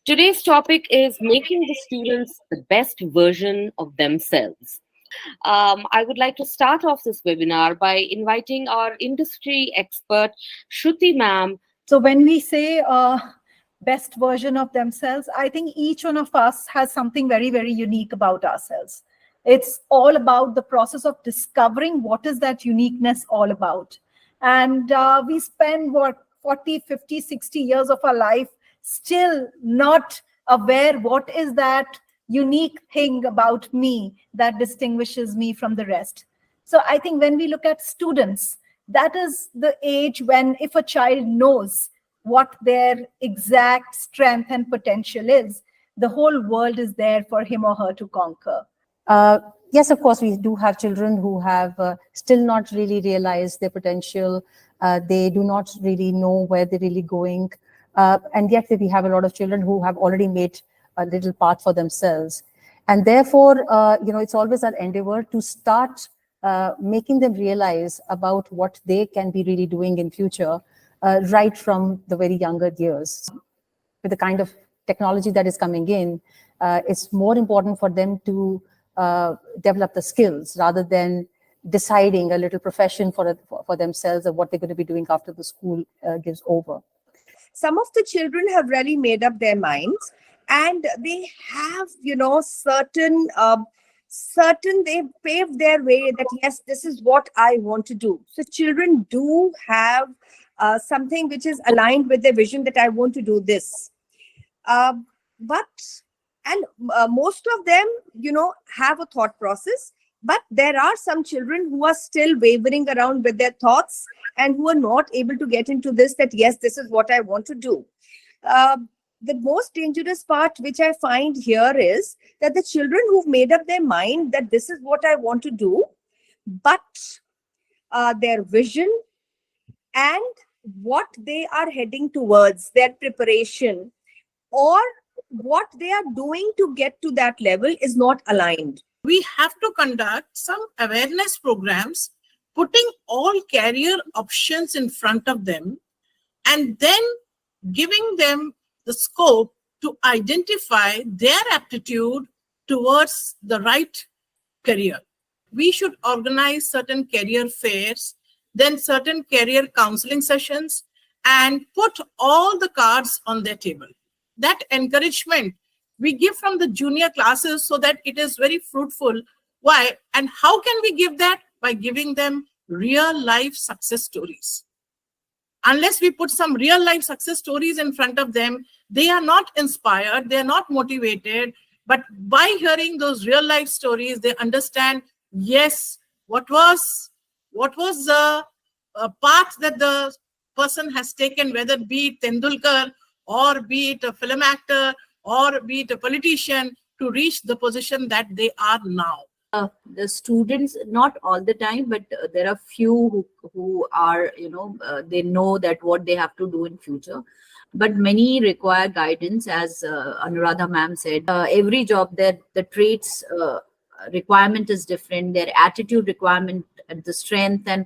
Today's topic is making the students the best version of themselves. I would like to start off this webinar by inviting our industry expert, Shruti ma'am. So when we say best version of themselves, I think each one of us has something very, very unique about ourselves. It's all about the process of discovering what is that uniqueness all about. And we spend 40, 50, 60 years of our life still not aware what is that unique thing about me that distinguishes me from the rest. So I think when we look at students, that is the age when if a child knows what their exact strength and potential is, the whole world is there for him or her to conquer. Yes, of course, we do have children who have still not really realized their potential. They do not really know where they're really going. And yet we have a lot of children who have already made a little path for themselves. And therefore, it's always our endeavor to start making them realize about what they can be really doing in future, right from the very younger years. With the kind of technology that is coming in, it's more important for them to develop the skills rather than deciding a little profession for themselves of what they're going to be doing after the school gives over. Some of the children have really made up their minds, and they have, certain they paved their way that, yes, this is what I want to do. So children do have something which is aligned with their vision that I want to do this. Most of them, have a thought process. But there are some children who are still wavering around with their thoughts and who are not able to get into this, that, yes, this is what I want to do. The most dangerous part, which I find here, is that the children who've made up their mind that this is what I want to do, but their vision and what they are heading towards, their preparation, or what they are doing to get to that level is not aligned. We have to conduct some awareness programs, putting all career options in front of them, and then giving them the scope to identify their aptitude towards the right career. We should organize certain career fairs, then certain career counseling sessions, and put all the cards on their table. That encouragement we give from the junior classes so that it is very fruitful. Why? And how can we give that? By giving them real life success stories. Unless we put some real life success stories in front of them, they are not inspired, they are not motivated. But by hearing those real life stories, they understand, yes, what was the path that the person has taken, whether be it Tendulkar or be it a film actor or be it a politician, to reach the position that they are now. The students, not all the time, but there are few who are, they know that what they have to do in future. But many require guidance, as Anuradha ma'am said. Every job, the traits requirement is different, their attitude requirement, the strength and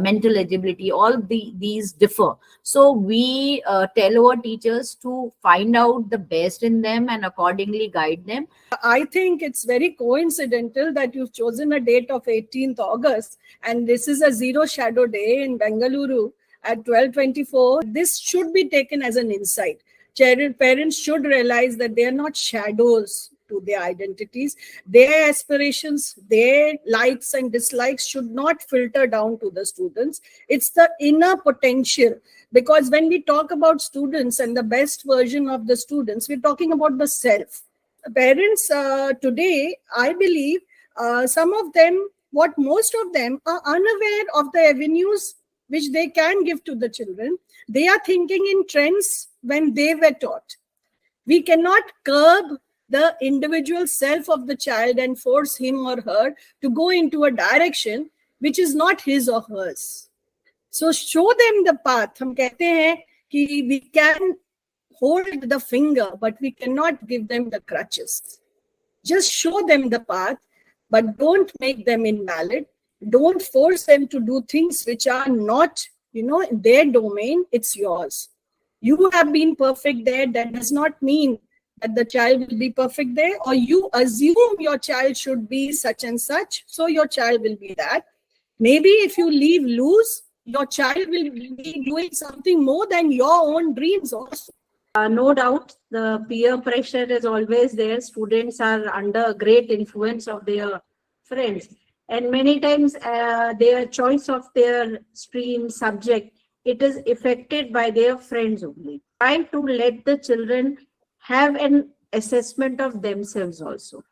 mental agility, all these differ. So we tell our teachers to find out the best in them and accordingly guide them. I think it's very coincidental that you've chosen a date of 18th August, and this is a zero shadow day in Bengaluru at 12:24. This should be taken as an insight. Parents should realize that they are not shadows to their identities. Their aspirations, their likes and dislikes should not filter down to the students. It's the inner potential. Because when we talk about students and the best version of the students, we're talking about the self. Parents today, I believe, some of them, most of them are unaware of the avenues which they can give to the children. They are thinking in trends when they were taught. We cannot curb the individual self of the child and force him or her to go into a direction which is not his or hers. So show them the path. हम कहते हैं कि we can hold the finger, but we cannot give them the crutches. Just show them the path, but don't make them invalid. Don't force them to do things which are not, in their domain. It's yours. You have been perfect there. That does not mean that the child will be perfect there, or you assume your child should be such and such, so your child will be that. Maybe if you leave loose, your child will be doing something more than your own dreams also. No doubt, the peer pressure is always there. Students are under great influence of their friends, and many times their choice of their stream subject, it is affected by their friends only. Try to let the children have an assessment of themselves also.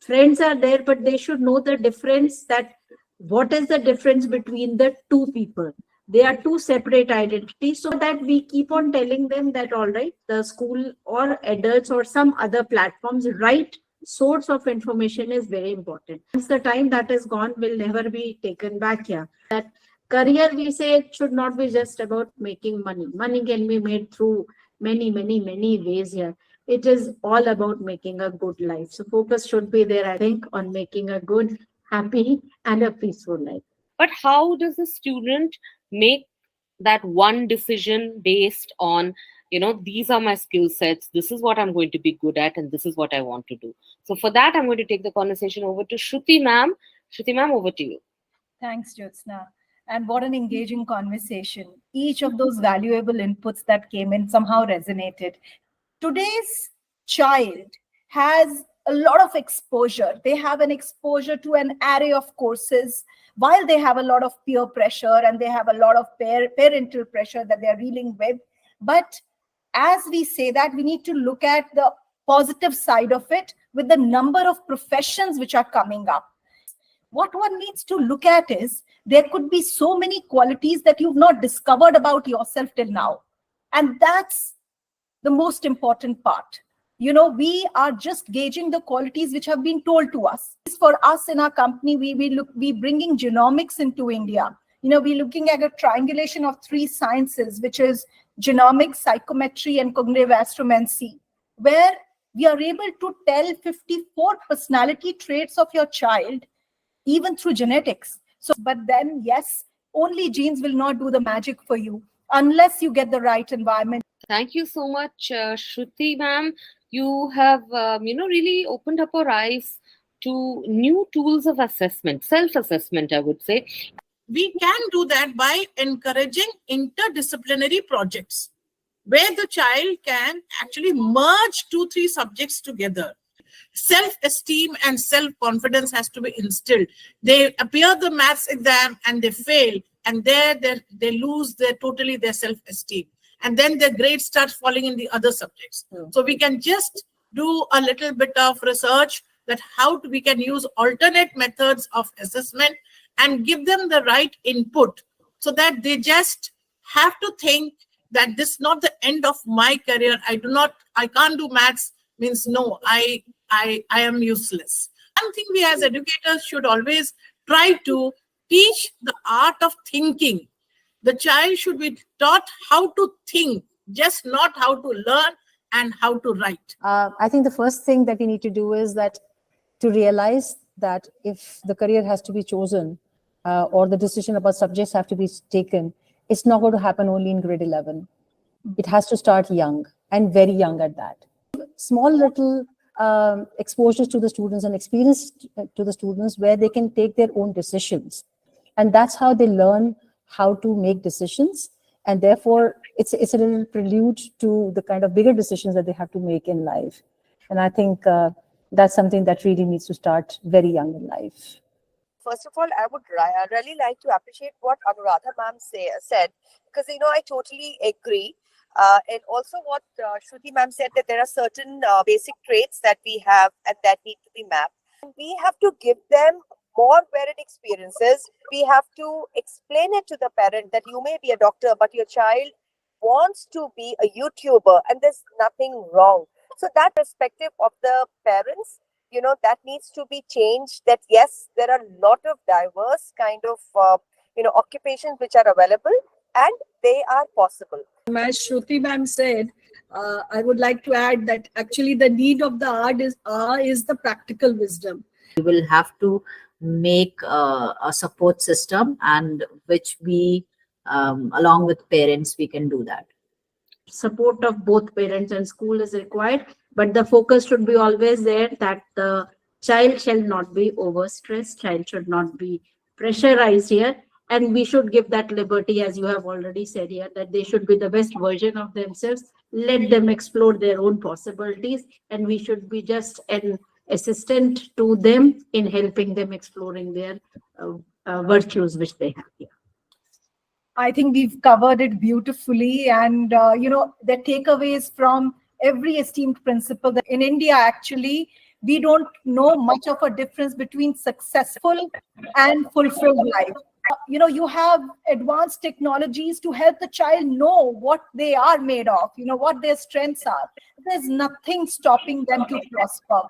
Friends are there, but they should know the difference, that what is the difference between the two people. They are two separate identities, so that we keep on telling them that, all right, the school or adults or some other platforms, right source of information is very important. Once the time that is gone, will never be taken back here. That career, we say, it should not be just about making money. Money can be made through many ways here. It is all about making a good life. So focus should be there, I think, on making a good, happy, and a peaceful life. But how does the student make that one decision based on, these are my skill sets, this is what I'm going to be good at, and this is what I want to do? So for that, I'm going to take the conversation over to Shruti ma'am. Shruti ma'am, over to you. Thanks, Jyotsna. And what an engaging conversation. Each of those valuable inputs that came in somehow resonated. Today's child has a lot of exposure. They have an exposure to an array of courses, while they have a lot of peer pressure and they have a lot of parental pressure that they're dealing with. But as we say that, we need to look at the positive side of it with the number of professions which are coming up. What one needs to look at is there could be so many qualities that you've not discovered about yourself till now. And that's the most important part. We are just gauging the qualities which have been told to us. For us in our company, we bringing genomics into India. We're looking at a triangulation of 3 sciences, which is genomics, psychometry, and cognitive astromancy, where we are able to tell 54 personality traits of your child, even through genetics. So, but then, yes, only genes will not do the magic for you unless you get the right environment. Thank you so much, Shruti ma'am. You have, really opened up our eyes to new tools of assessment, self-assessment, I would say. We can do that by encouraging interdisciplinary projects where the child can actually merge 2-3 subjects together. Self-esteem and self-confidence has to be instilled. They appear the maths exam and they fail, and they lose their self-esteem, and then their grades start falling in the other subjects. So we can just do a little bit of research that how we can use alternate methods of assessment and give them the right input, so that they just have to think that this is not the end of my career. I can't do maths means no, I am useless. One thing we as educators should always try to teach the art of thinking. The child should be taught how to think, just not how to learn and how to write. I think the first thing that we need to do is that to realize that if the career has to be chosen or the decision about subjects have to be taken, it's not going to happen only in grade 11. It has to start young, and very young at that. Small little exposures to the students and experience to the students where they can take their own decisions. And that's how they learn how to make decisions. And therefore, it's a little prelude to the kind of bigger decisions that they have to make in life. And I think that's something that really needs to start very young in life. First of all, I would really like to appreciate what Anuradha ma'am said, because, I totally agree. And also what Shruti ma'am said, that there are certain basic traits that we have and that need to be mapped. We have to give them more varied experiences. We have to explain it to the parent that you may be a doctor, but your child wants to be a YouTuber, and there's nothing wrong. So that perspective of the parents, that needs to be changed, that yes, there are a lot of diverse kind of, occupations which are available, and they are possible. As Shruti ma'am said, I would like to add that actually the need of the art is the practical wisdom. We will have to make a support system, and which we, along with parents, we can do that. support of both parents and school is required, but the focus should be always there that the child shall not be overstressed, child should not be pressurized here, and we should give that liberty, as you have already said here, that they should be the best version of themselves. Let them explore their own possibilities, and we should be just an assistant to them in helping them exploring their virtues which they have here. I think we've covered it beautifully, and the takeaways from every esteemed principal that in India, actually, we don't know much of a difference between successful and fulfilled life. You have advanced technologies to help the child know what they are made of, what their strengths are. There's nothing stopping them to prosper.